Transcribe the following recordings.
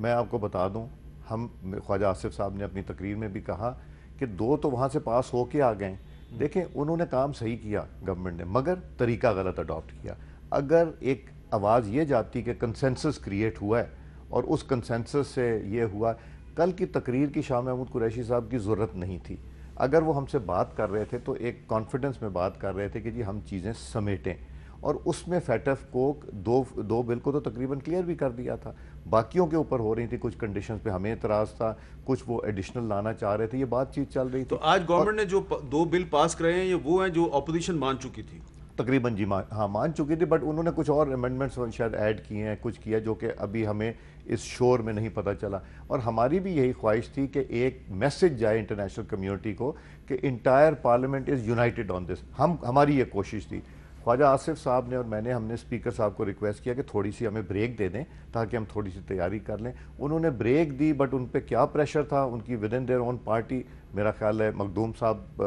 میں آپ کو بتا دوں، ہم خواجہ آصف صاحب نے اپنی تقریر میں بھی کہا کہ 2 تو وہاں سے پاس ہو کے آ گئے. دیکھیں انہوں نے کام صحیح کیا گورنمنٹ نے، مگر طریقہ غلط اڈاپٹ کیا. اگر ایک آواز یہ جاتی کہ کنسنسس کریٹ ہوا ہے اور اس کنسنسس سے یہ ہوا، کل کی تقریر کی شاہ محمود قریشی صاحب کی ضرورت نہیں تھی. اگر وہ ہم سے بات کر رہے تھے تو ایک کانفیڈنس میں بات کر رہے تھے کہ جی ہم چیزیں سمیٹیں، اور اس میں فیٹف کو دو بل کو تو تقریباً کلیئر بھی کر دیا تھا. باقیوں کے اوپر ہو رہی تھی، کچھ کنڈیشنز پہ ہمیں اعتراض تھا، کچھ وہ ایڈیشنل لانا چاہ رہے تھے، یہ بات چیت چل رہی تھی. تو آج گورنمنٹ نے جو 2 بل پاس کرے ہیں یہ وہ ہیں جو اپوزیشن مان چکی تھی تقریباً جی ہاں مان چکی تھی، بٹ انہوں نے کچھ اور امینڈمنٹس شاید ایڈ کیے ہیں، کچھ کیا جو کہ ابھی ہمیں اس شور میں نہیں پتہ چلا. اور ہماری بھی یہی خواہش تھی کہ ایک میسج جائے انٹرنیشنل کمیونٹی کو کہ انٹائر پارلیمنٹ از یونائٹڈ آن دس. ہماری یہ کوشش تھی. خواجہ آصف صاحب نے اور ہم نے اسپیکر صاحب کو ریکویسٹ کیا کہ تھوڑی سی ہمیں بریک دے دیں تاکہ ہم تھوڑی سی تیاری کر لیں. انہوں نے بریک دی، بٹ ان پہ کیا پریشر تھا ان کی within their own party. میرا خیال ہے مخدوم صاحب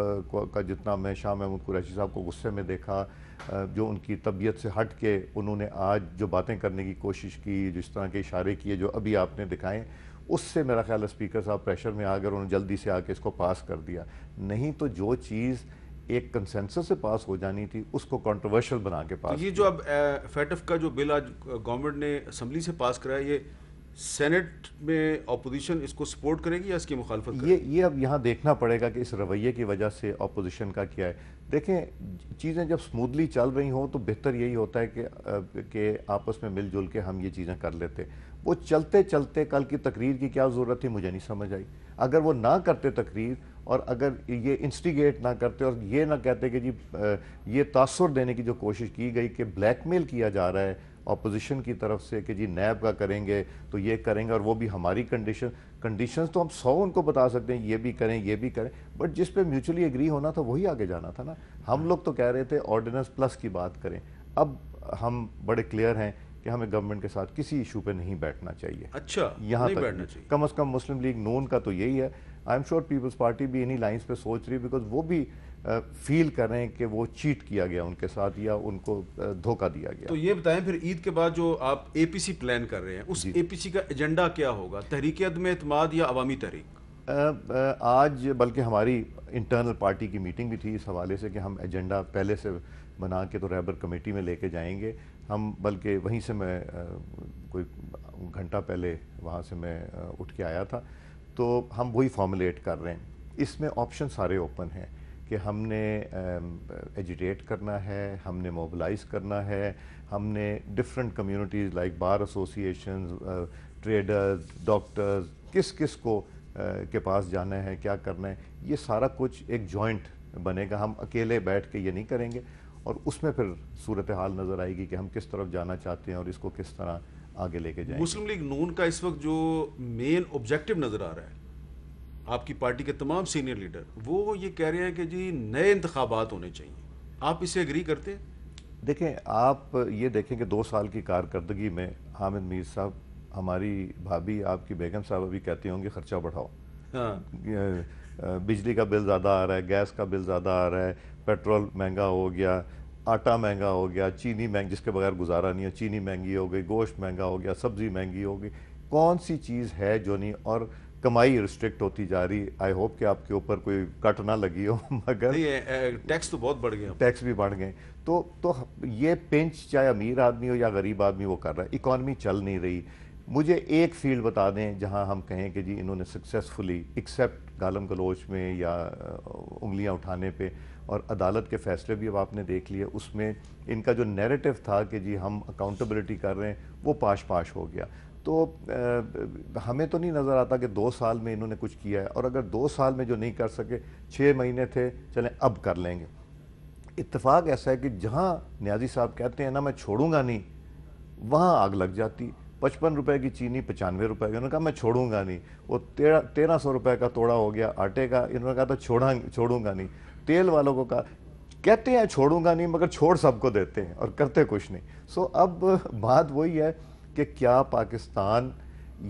کا جتنا میں شاہ محمود قریشی صاحب کو غصے میں دیکھا، جو ان کی طبیعت سے ہٹ کے انہوں نے آج جو باتیں کرنے کی کوشش کی، جس طرح کے اشارے کیے جو ابھی آپ نے دکھائیں، اس سے میرا خیال ہے اسپیکر صاحب پریشر میں آ گئے، انہوں نے جلدی سے آ کے اس کو پاس کر دیا. نہیں تو جو چیز ایک کنسنسس سے پاس ہو جانی تھی اس کو کنٹروورشل بنا کے پاس. یہ جو اب فیٹف کا جو بل آج گورنمنٹ نے اسمبلی سے پاس کرایا، یہ سینٹ میں اپوزیشن اس کو سپورٹ کرے گی یا اس کی مخالفت کرے گی؟ یہ اب یہاں دیکھنا پڑے گا کہ اس رویے کی وجہ سے اپوزیشن کا کیا ہے. دیکھیں چیزیں جب سموتھلی چل رہی ہوں تو بہتر یہی ہوتا ہے کہ آپس میں مل جل کے ہم یہ چیزیں کر لیتے. وہ چلتے چلتے کل کی تقریر کی کیا ضرورت تھی مجھے نہیں سمجھ آئی. اگر وہ نہ کرتے تقریر اور اگر یہ انسٹیگیٹ نہ کرتے اور یہ نہ کہتے کہ جی یہ تاثر دینے کی جو کوشش کی گئی کہ بلیک میل کیا جا رہا ہے اپوزیشن کی طرف سے کہ جی نیب کا کریں گے تو یہ کریں گے، اور وہ بھی ہماری کنڈیشنز تو ہم 100 ان کو بتا سکتے ہیں، یہ بھی کریں، بٹ جس پہ میوچولی ایگری ہونا تھا وہی آگے جانا تھا نا. ہم لوگ تو کہہ رہے تھے آرڈیننس پلس کی بات کریں. اب ہم بڑے کلیئر ہیں کہ ہمیں گورنمنٹ کے ساتھ کسی ایشو پہ نہیں بیٹھنا چاہیے. اچھا، یہاں نہیں تک بیٹھنا چاہیے. کم از کم مسلم لیگ نون کا تو یہی ہے. I'm sure Peoples Party بھی انہی لائنز پہ سوچ رہی ہے، بیکاز وہ بھی فیل کر رہے ہیں کہ وہ چیٹ کیا گیا ان کے ساتھ یا ان کو دھوکہ دیا گیا. تو یہ بتائیں پھر عید کے بعد جو آپ اے پی سی پلان کر رہے ہیں، اس اے پی سی کا ایجنڈا کیا ہوگا؟ تحریک عدم اعتماد یا عوامی تحریک؟ آج بلکہ ہماری انٹرنل پارٹی کی میٹنگ بھی تھی اس حوالے سے کہ ہم ایجنڈا پہلے سے بنا کے تو رہبر کمیٹی میں لے کے جائیں گے. ہم بلکہ وہیں سے میں کوئی گھنٹہ پہلے وہاں سے میں اٹھ کے آیا تھا، تو ہم وہی فارمولیٹ کر رہے ہیں. اس میں آپشن سارے اوپن ہیں کہ ہم نے ایجیٹیٹ کرنا ہے، ہم نے موبلائز کرنا ہے، ہم نے ڈفرینٹ کمیونٹیز لائک بار ایسوسیشنز، ٹریڈرز، ڈاکٹرز، کس کو کے پاس جانا ہے، کیا کرنا ہے. یہ سارا کچھ ایک جوائنٹ بنے گا. ہم اکیلے بیٹھ کے یہ نہیں کریں گے، اور اس میں پھر صورتحال نظر آئے گی کہ ہم کس طرف جانا چاہتے ہیں اور اس کو کس طرح آگے لے کے جائیں. مسلم لیگ نون کا اس وقت جو مین آبجیکٹو نظر آ رہا ہے آپ کی پارٹی کے تمام سینئر لیڈر، وہ یہ کہہ رہے ہیں کہ جی نئے انتخابات ہونے چاہیے. آپ اس سے اگری کرتے ہیں؟ دیکھیں آپ یہ دیکھیں کہ 2 سال کی کارکردگی میں حامد میر صاحب، ہماری بھابھی آپ کی بیگم صاحب بھی کہتے ہوں گے خرچہ بڑھاؤ. بجلی کا بل زیادہ آ رہا ہے، گیس کا بل زیادہ آ رہا ہے، پیٹرول مہنگا ہو گیا، آٹا مہنگا ہو گیا، چینی جس کے بغیر گزارا نہیں ہے، چینی مہنگی ہو گئی، گوشت مہنگا ہو گیا، سبزی مہنگی ہو گئی. کون سی چیز ہے جو نہیں، اور کمائی ریسٹرکٹ ہوتی جا رہی. آئی ہوپ کہ آپ کے اوپر کوئی کٹ نہ لگی ہو، مگر ٹیکس تو بہت بڑھ گئے، ٹیکس بھی بڑھ گئے. تو یہ پنچ چاہے امیر آدمی ہو یا غریب آدمی وہ کر رہا ہے. اکانومی چل نہیں رہی. مجھے ایک فیلڈ بتا دیں جہاں ہم کہیں کہ جی انہوں نے سکسیسفلی ایکسیپٹ گالم گلوچ میں یا انگلیاں اٹھانے پہ، اور عدالت کے فیصلے بھی اب آپ نے دیکھ لیے، اس میں ان کا جو نیریٹو تھا کہ جی ہم اکاؤنٹیبلٹی کر رہے ہیں وہ پاش ہو گیا. تو ہمیں تو نہیں نظر آتا کہ 2 سال میں انہوں نے کچھ کیا ہے، اور اگر 2 سال میں جو نہیں کر سکے 6 مہینے تھے، چلیں اب کر لیں گے. اتفاق ایسا ہے کہ جہاں نیازی صاحب کہتے ہیں نا میں چھوڑوں گا نہیں، وہاں آگ لگ جاتی. 55 روپے کی چینی 95 روپے کی، انہوں نے کہا میں چھوڑوں گا نہیں. وہ 1300 روپے کا توڑا ہو گیا آٹے کا، انہوں نے کہا تو چھوڑوں گا نہیں. تیل والوں کو کہا کہتے ہیں چھوڑوں گا نہیں، مگر چھوڑ سب کو دیتے ہیں اور کرتے کچھ نہیں. سو اب بات وہی ہے کہ کیا پاکستان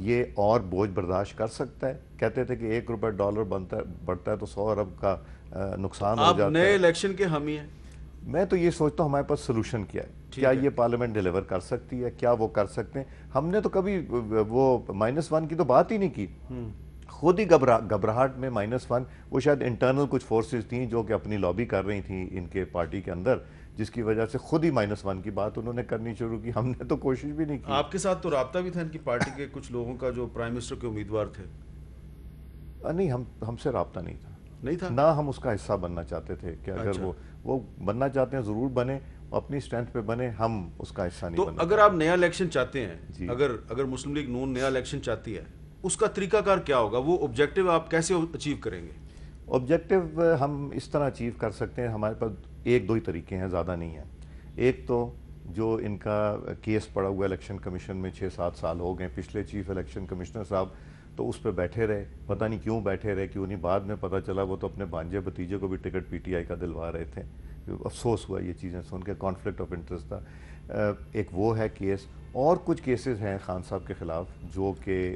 یہ اور بوجھ برداشت کر سکتا ہے؟ کہتے تھے کہ $1 بڑھتا ہے تو 100 ارب کا نقصان ہو جاتا ہے. آپ نئے الیکشن کے حامی ہیں. میں تو یہ سوچتا ہوں ہمارے پاس سلوشن کیا ہے. کیا یہ پارلیمنٹ ڈیلیور کر سکتی ہے, کیا وہ کر سکتے ہیں. ہم نے تو کبھی وہ -1 کی تو بات ہی نہیں کی. خود ہی گھبراہٹ میں -1, وہ شاید انٹرنل کچھ فورسز تھیں جو کہ اپنی لابی کر رہی تھیں ان کے پارٹی کے اندر, جس کی وجہ سے خود ہی -1 کی بات انہوں نے کرنی شروع کی. ہم نے تو کوشش بھی نہیں کی. آپ کے ساتھ تو رابطہ بھی تھا ان کی پارٹی کے کچھ لوگوں کا جو پرائم منسٹر کے امیدوار تھے؟ نہیں, ہم سے رابطہ نہیں تھا. نہیں تھا؟ نہ ہم اس کا حصہ بننا چاہتے تھے کہ اگر وہ بننا چاہتے ہیں ضرور بنے, اپنی سٹرینتھ پہ بنے, ہم اس کا حصہ نہیں بننا. تو اگر آپ نیا الیکشن چاہتے ہیں, اگر مسلم لیگ نون نیا الیکشن چاہتی ہے, اس کا طریقہ کار کیا ہوگا؟ وہ آبجیکٹیو آپ کیسے اچیو کریں گے؟ آبجیکٹیو ہم اس طرح اچیو کر سکتے ہیں, ہمارے پاس 1-2 ہی طریقے ہیں, زیادہ نہیں ہیں. ایک تو جو ان کا کیس پڑا ہوا الیکشن کمیشن میں 6-7 سال ہو گئے, پچھلے چیف الیکشن کمشنر صاحب تو اس پہ بیٹھے رہے, پتہ نہیں کیوں بیٹھے رہے, کیوں نہیں. بعد میں پتہ چلا وہ تو اپنے بھانجے بھتیجے کو بھی ٹکٹ پی ٹی آئی کا دلوا رہے تھے. افسوس ہوا یہ چیزیں سن کے, کانفلکٹ آف انٹرسٹ تھا. ایک وہ ہے کیس, اور کچھ کیسز ہیں خان صاحب کے خلاف جو کہ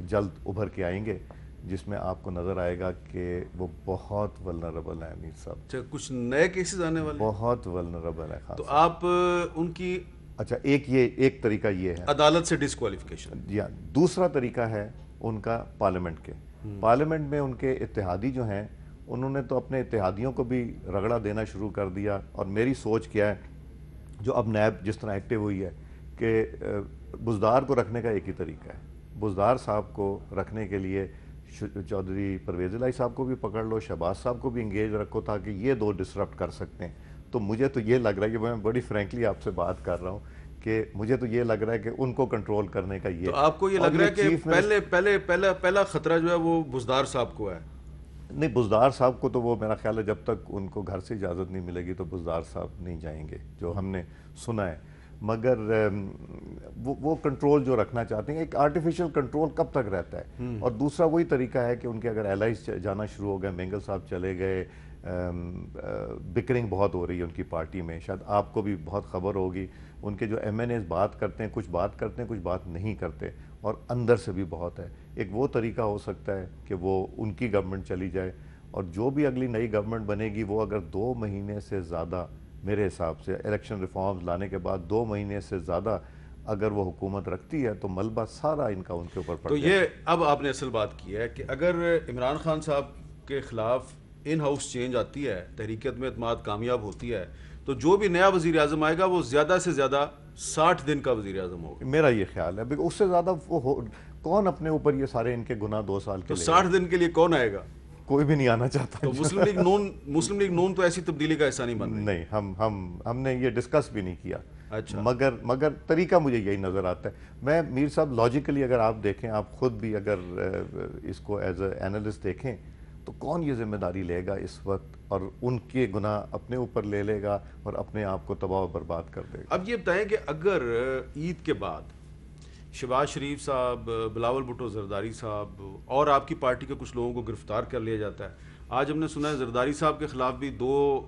جلد ابھر کے آئیں گے, جس میں آپ کو نظر آئے گا کہ وہ بہت ولنریبل ہیں امیر صاحب. اچھا, کچھ نئے کیسز آنے والے؟ بہت ولنریبل ہے خان تو صاحب. آپ ان کی اچھا, ایک طریقہ یہ ہے عدالت سے ڈسکوالیفیکیشن. جی ہاں. دوسرا طریقہ ہے ان کا پارلیمنٹ کے. پارلیمنٹ میں ان کے اتحادی جو ہیں, انہوں نے تو اپنے اتحادیوں کو بھی رگڑا دینا شروع کر دیا. اور میری سوچ کیا ہے, جو اب نیب جس طرح ایکٹیو ہوئی ہے, کہ بزدار کو رکھنے کا ایک ہی طریقہ ہے. بزدار صاحب کو رکھنے کے لیے چودھری پرویز الہی صاحب کو بھی پکڑ لو, شہباز صاحب کو بھی انگیج رکھو, تاکہ یہ 2 ڈسرپٹ کر سکتے ہیں. تو مجھے تو یہ لگ رہا ہے کہ میں بڑی فرینکلی آپ سے بات کر رہا ہوں, کہ مجھے تو یہ لگ رہا ہے کہ ان کو کنٹرول کرنے کا یہ. تو آپ کو یہ لگ رہا ہے کہ پہلا خطرہ جو ہے وہ بزدار صاحب کو ہے؟ نہیں, بزدار صاحب کو تو وہ میرا خیال ہے جب تک ان کو گھر سے اجازت نہیں ملے گی تو بزدار صاحب نہیں جائیں گے, جو ہم نے سنا ہے. مگر وہ کنٹرول جو رکھنا چاہتے ہیں, ایک آرٹیفیشل کنٹرول کب تک رہتا ہے. اور دوسرا وہی طریقہ ہے کہ ان کے اگر ایلائز جانا شروع ہو گئے, مینگل صاحب چلے گئے, بکرنگ بہت ہو رہی ہے ان کی پارٹی میں, شاید آپ کو بھی بہت خبر ہوگی. ان کے جو ایم این ایز بات کرتے ہیں, کچھ بات کرتے ہیں, کچھ بات نہیں کرتے, اور اندر سے بھی بہت ہے. ایک وہ طریقہ ہو سکتا ہے کہ وہ ان کی گورنمنٹ چلی جائے, اور جو بھی اگلی نئی گورنمنٹ بنے گی وہ اگر 2 مہینے سے زیادہ, میرے حساب سے الیکشن ریفارمز لانے کے بعد 2 مہینے سے زیادہ اگر وہ حکومت رکھتی ہے, تو ملبہ سارا ان کا ان کے اوپر پڑ تو جائے. یہ اب آپ نے اصل بات کی ہے کہ اگر عمران خان صاحب کے خلاف ان ہاؤس چینج آتی ہے, تحریک عدم اعتماد کامیاب ہوتی ہے, تو جو بھی نیا وزیر اعظم آئے گا وہ زیادہ سے زیادہ 60 دن کا وزیر اعظم ہوگا. میرا یہ خیال ہے, اس سے زیادہ وہ کون اپنے اوپر یہ سارے ان کے گناہ 2 سال کے تو 60 دن کے لیے کون آئے گا؟ کوئی بھی نہیں آنا چاہتا. تو مسلم لیگ نون تو ایسی تبدیلی کا حصہ نہیں بن رہی. نہیں, ہم نے یہ ڈسکس بھی نہیں کیا. اچھا, مگر طریقہ مجھے یہی نظر آتا ہے. میں میر صاحب لاجیکلی اگر آپ دیکھیں, آپ خود بھی اگر اس کو ایز اے اینالسٹ دیکھیں, تو کون یہ ذمہ داری لے گا اس وقت, اور ان کے گناہ اپنے اوپر لے لے گا اور اپنے آپ کو تباہ و برباد کر دے گا. اب یہ بتائیں کہ اگر عید کے بعد شہباز شریف صاحب, بلاول بھٹو زرداری صاحب اور آپ کی پارٹی کے کچھ لوگوں کو گرفتار کر لیا جاتا ہے, آج ہم نے سنا ہے زرداری صاحب کے خلاف بھی 2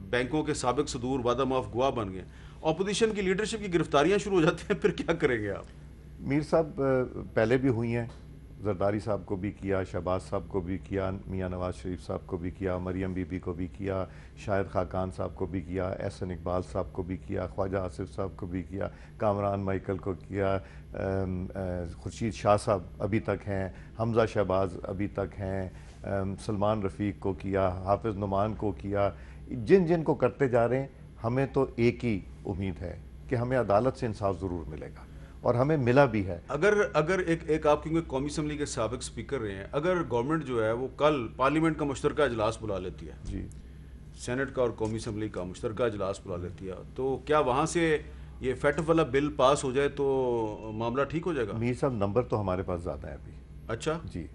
بینکوں کے سابق صدور وعدہ معاف گواہ بن گئے, اپوزیشن کی لیڈرشپ کی گرفتاریاں شروع ہو جاتی ہیں, پھر کیا کریں گے آپ؟ میر صاحب پہلے بھی ہوئی ہیں, زرداری صاحب کو بھی کیا, شہباز صاحب کو بھی کیا, میاں نواز شریف صاحب کو بھی کیا, مریم بی بی کو بھی کیا, شاہد خاقان صاحب کو بھی کیا, احسن اقبال صاحب کو بھی کیا, خواجہ آصف صاحب کو بھی کیا, کامران مائیکل کو کیا, خورشید شاہ صاحب ابھی تک ہیں, حمزہ شہباز ابھی تک ہیں, سلمان رفیق کو کیا, حافظ نعمان کو کیا. جن کو کرتے جا رہے ہیں, ہمیں تو ایک ہی امید ہے کہ ہمیں عدالت سے انصاف ضرور ملے گا, اور ہمیں ملا بھی ہے. اگر ایک آپ کیونکہ قومی اسمبلی کے سابق سپیکر رہے ہیں, اگر گورنمنٹ جو ہے وہ کل پارلیمنٹ کا مشترکہ اجلاس بلا لیتی ہے, جی, سینٹ کا اور قومی اسمبلی کا مشترکہ اجلاس بلا لیتی ہے, تو کیا وہاں سے یہ فیٹف والا بل پاس ہو جائے تو معاملہ ٹھیک ہو جائے گا؟ میر صاحب نمبر تو ہمارے پاس زیادہ ہے ابھی. اچھا, جی,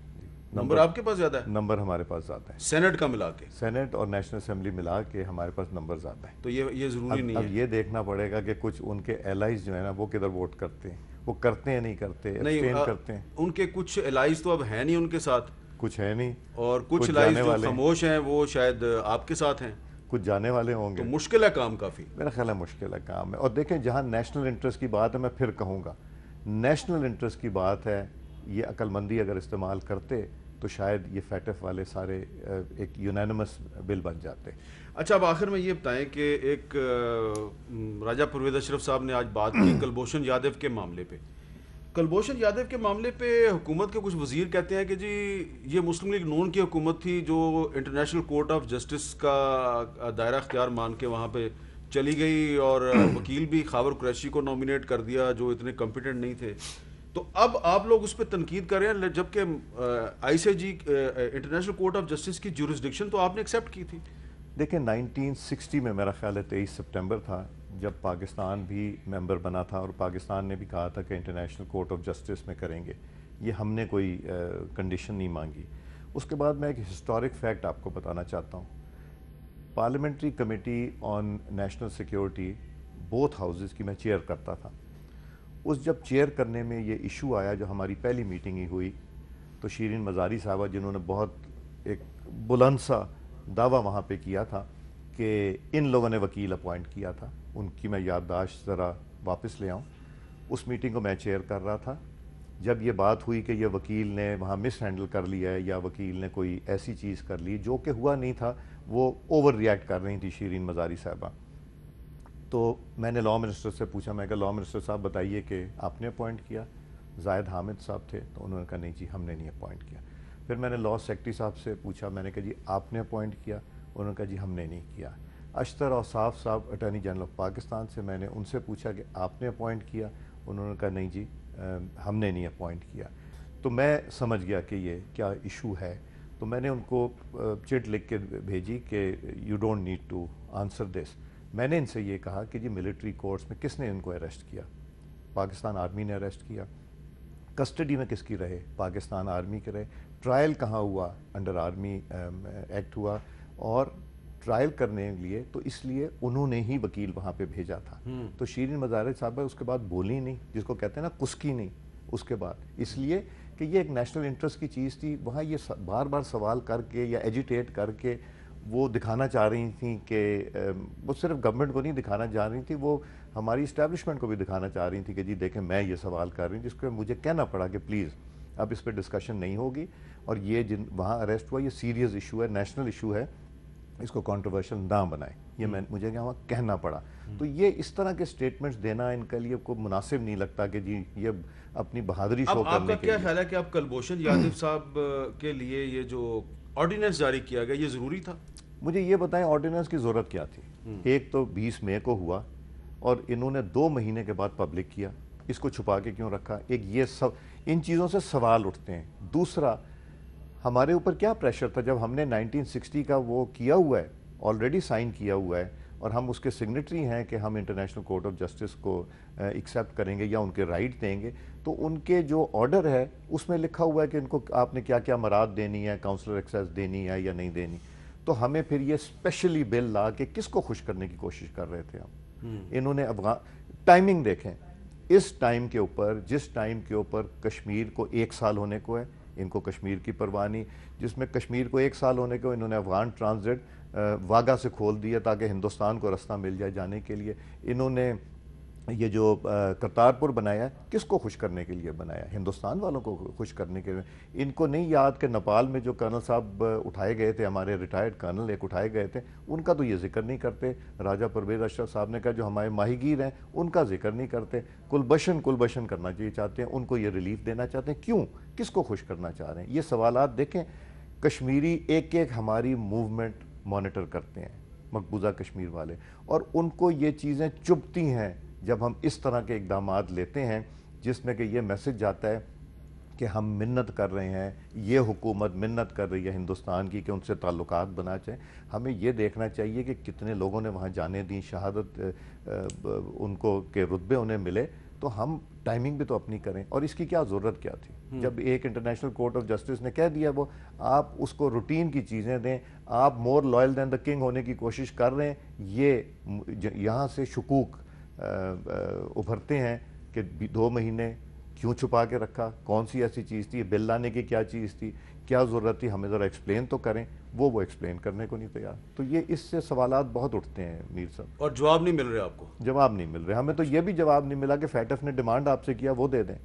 نمبر آپ کے پاس زیادہ ہے؟ نمبر ہمارے پاس زیادہ ہے, سینٹ کا ملا کے, سینٹ اور نیشنل اسمبلی ملا کے ہمارے پاس نمبر زیادہ ہے. تو یہ ضروری نہیں ہے. اب یہ دیکھنا پڑے گا کہ کچھ ان کے ایلائز جو ہیں نا, وہ کدھر ووٹ کرتے ہیں, وہ کرتے ہیں نہیں کرتے, ایبسٹین کرتے ہیں. ان کے کچھ الائز تو اب ہیں نہیں ان کے ساتھ, کچھ ہے نہیں, اور کچھ الائز جو خاموش ہیں وہ شاید آپ کے ساتھ ہیں, کچھ جانے والے ہوں گے. تو مشکل ہے کام کافی, میرا خیال ہے مشکل ہے کام ہے. اور دیکھیں, جہاں نیشنل انٹرسٹ کی بات ہے, میں پھر کہوں گا نیشنل انٹرسٹ کی بات ہے, یہ عقل مندی اگر استعمال کرتے تو شاید یہ فیٹف والے سارے ایک یونینمس بل بن جاتے. اچھا، اب آخر میں یہ بتائیں کہ ایک راجہ پرویز اشرف صاحب نے آج بات کی کلبھوشن یادو کے معاملے پہ. کلبھوشن یادو کے معاملے پہ حکومت کے کچھ وزیر کہتے ہیں کہ جی یہ مسلم لیگ نون کی حکومت تھی جو انٹرنیشنل کورٹ آف جسٹس کا دائرہ اختیار مان کے وہاں پہ چلی گئی اور وکیل بھی خاور قریشی کو نومینیٹ کر دیا جو اتنے کمپیٹنٹ نہیں تھے. تو اب آپ لوگ اس پہ تنقید کر رہے ہیں جبکہ آئی سی جی انٹرنیشنل کورٹ آف جسٹس کی جورسڈکشن تو آپ نے ایکسیپٹ کی تھی. دیکھیں 1960 میں میرا خیال ہے 23 سپٹمبر تھا جب پاکستان بھی ممبر بنا تھا اور پاکستان نے بھی کہا تھا کہ انٹرنیشنل کورٹ آف جسٹس میں کریں گے. یہ ہم نے کوئی کنڈیشن نہیں مانگی. اس کے بعد میں ایک ہسٹورک فیکٹ آپ کو بتانا چاہتا ہوں. Parliamentary committee on national security both houses کی میں چیئر کرتا تھا. اس جب چیئر کرنے میں یہ ایشو آیا جو ہماری پہلی میٹنگ ہی ہوئی تو شیرین مزاری صاحبہ جنہوں نے بہت ایک بلند سا دعویٰ وہاں پہ کیا تھا کہ ان لوگوں نے وکیل اپوائنٹ کیا تھا, ان کی میں یادداشت ذرا واپس لے آؤں. اس میٹنگ کو میں چیئر کر رہا تھا. جب یہ بات ہوئی کہ یہ وکیل نے وہاں مس ہینڈل کر لیا ہے یا وکیل نے کوئی ایسی چیز کر لی جو کہ ہوا نہیں تھا, وہ اوور ریئیکٹ کر رہی تھی شیرین مزاری صاحبہ. تو میں نے لاء منسٹر سے پوچھا, میں کہا لاء منسٹر صاحب بتائیے کہ آپ نے اپوائنٹ کیا؟ زاہد حامد صاحب تھے تو انہوں نے کہا نہیں جی ہم نے نہیں اپوائنٹ کیا. پھر میں نے لاء سیکرٹری صاحب سے پوچھا, میں نے کہا جی آپ نے اپوائنٹ کیا؟ انہوں نے کہا جی ہم نے نہیں کیا. اشتر اوصاف صاحب اٹارنی جنرل آف پاکستان سے میں نے ان سے پوچھا کہ آپ نے اپوائنٹ کیا؟ انہوں نے کہا نہیں جی ہم نے نہیں اپوائنٹ کیا. تو میں سمجھ گیا کہ یہ کیا ایشو ہے. تو میں نے ان کو چٹ لکھ کے بھیجی کہ you don't need to answer this. میں نے ان سے یہ کہا کہ جی ملٹری کورٹس میں کس نے ان کو اریسٹ کیا؟ پاکستان آرمی نے اریسٹ کیا. کسٹڈی میں کس کی رہے؟ پاکستان آرمی کے رہے. ٹرائل کہاں ہوا؟ انڈر آرمی ایکٹ ہوا. اور ٹرائل کرنے لیے تو اس لیے انہوں نے ہی وکیل وہاں پہ بھیجا تھا. تو شیرین مزاری صاحبہ اس کے بعد بولی نہیں, جس کو کہتے ہیں نا کسکی نہیں اس کے بعد, اس لیے کہ یہ ایک نیشنل انٹرسٹ کی چیز تھی. وہاں یہ بار بار سوال کر کے یا ایجیٹیٹ کر کے وہ دکھانا چاہ رہی تھیں کہ وہ صرف گورنمنٹ کو نہیں دکھانا چاہ رہی تھی, وہ ہماری اسٹیبلشمنٹ کو بھی دکھانا چاہ رہی تھی کہ جی دیکھیں میں یہ سوال کر رہی ہوں, جس کو مجھے کہنا پڑا کہ پلیز اب اس پہ ڈسکشن نہیں ہوگی. اور یہ جن وہاں اریسٹ ہوا یہ سیریس ایشو ہے, نیشنل ایشو ہے, اس کو کنٹروورشل نہ بنائیں. یہ مجھے وہاں کہنا پڑا. تو یہ اس طرح کے سٹیٹمنٹس دینا ان کے لیے کو مناسب نہیں لگتا کہ جی یہ اپنی بہادری شو کرنے کے لیے. آپ کا کیا خیال ہے کہ اب کلبھوشن یادو صاحب کے لیے یہ جو آرڈیننس جاری کیا گیا یہ ضروری تھا؟ مجھے یہ بتائیں آرڈیننس کی ضرورت کیا تھی؟ ایک تو 20 مئی کو ہوا اور انہوں نے 2 مہینے کے بعد پبلک کیا. اس کو چھپا کے کیوں رکھا؟ ایک یہ سب ان چیزوں سے سوال اٹھتے ہیں. دوسرا, ہمارے اوپر کیا پریشر تھا جب ہم نے 1960 کا وہ کیا ہوا ہے, آلریڈی سائن کیا ہوا ہے اور ہم اس کے سگنیٹری ہیں کہ ہم انٹرنیشنل کورٹ آف جسٹس کو ایکسیپٹ کریں گے یا ان کے رائٹ دیں گے. تو ان کے جو آرڈر ہے اس میں لکھا ہوا ہے کہ ان کو آپ نے کیا کیا مراد دینی ہے, کاؤنسلر ایکسیس دینی ہے یا نہیں دینی. تو ہمیں پھر یہ اسپیشلی بل لا کے کس کو خوش کرنے کی کوشش کر رہے تھے ہم. انہوں نے ٹائمنگ دیکھیں, اس ٹائم کے اوپر جس ٹائم کے اوپر کشمیر کو 1 سال ہونے کو ہے, ان کو کشمیر کی پرواہ نہیں. جس میں کشمیر کو 1 سال ہونے کو انہوں نے افغان ٹرانزٹ واگا سے کھول دیا تاکہ ہندوستان کو رستہ مل جائے جانے کے لیے. انہوں نے یہ جو کرتارپور بنایا ہے کس کو خوش کرنے کے لیے بنایا؟ ہندوستان والوں کو خوش کرنے کے لیے. ان کو نہیں یاد کہ نیپال میں جو کرنل صاحب اٹھائے گئے تھے, ہمارے ریٹائرڈ کرنل ایک اٹھائے گئے تھے, ان کا تو یہ ذکر نہیں کرتے. راجہ پرویز اشرف صاحب نے کہا جو ہمارے ماہی گیر ہیں ان کا ذکر نہیں کرتے. کلبھوشن کرنا چاہیے چاہتے ہیں, ان کو یہ ریلیف دینا چاہتے ہیں. کیوں؟ کس کو خوش کرنا چاہ رہے ہیں؟ یہ سوالات دیکھیں. کشمیری ایک ایک ہماری موومنٹ مانیٹر کرتے ہیں, مقبوضہ کشمیر والے, اور ان کو یہ چیزیں چبھتی ہیں جب ہم اس طرح کے اقدامات لیتے ہیں جس میں کہ یہ میسج جاتا ہے کہ ہم منت کر رہے ہیں, یہ حکومت منت کر رہی ہے ہندوستان کی کہ ان سے تعلقات بنا چاہیں. ہمیں یہ دیکھنا چاہیے کہ کتنے لوگوں نے وہاں جانے دیں, شہادت ان کو کے رتبے انہیں ملے. تو ہم ٹائمنگ بھی تو اپنی کریں. اور اس کی کیا ضرورت کیا تھی جب ایک انٹرنیشنل کورٹ آف جسٹس نے کہہ دیا وہ آپ اس کو روٹین کی چیزیں دیں, آپ مور لائل دین دا کنگ ہونے کی کوشش کر رہے ہیں. یہ یہاں سے شکوک ابھرتے ہیں کہ 2 مہینے کیوں چھپا کے رکھا, کون سی ایسی چیز تھی, بل لانے کی کیا چیز تھی, کیا ضرورت تھی, ہمیں ذرا ایکسپلین تو کریں. وہ ایکسپلین کرنے کو نہیں تیار. تو یہ اس سے سوالات بہت اٹھتے ہیں میر صاحب. اور جواب نہیں مل رہے آپ کو؟ جواب نہیں مل رہے. ہمیں تو یہ بھی جواب نہیں ملا کہ فیٹف نے ڈیمانڈ آپ سے کیا وہ دے دیں.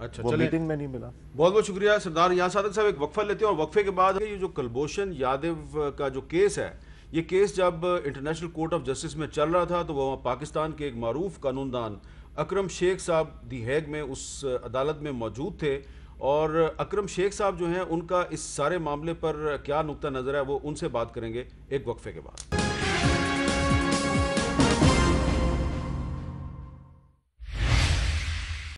اچھا وہ چلیں، میٹنگ میں نہیں ملا۔ بہت بہت شکریہ سردار یہاں صادق صاحب، ایک وقفہ لیتے ہیں اور وقفے کے بعد یہ جو کلبھوشن یادو کا جو کیس ہے، یہ کیس جب انٹرنیشنل کورٹ آف جسٹس میں چل رہا تھا تو وہ پاکستان کے ایک معروف قانون دان اکرم شیخ صاحب دی ہیگ میں اس عدالت میں موجود تھے، اور اکرم شیخ صاحب جو ہیں ان کا اس سارے معاملے پر کیا نقطہ نظر ہے وہ ان سے بات کریں گے ایک وقفے کے بعد۔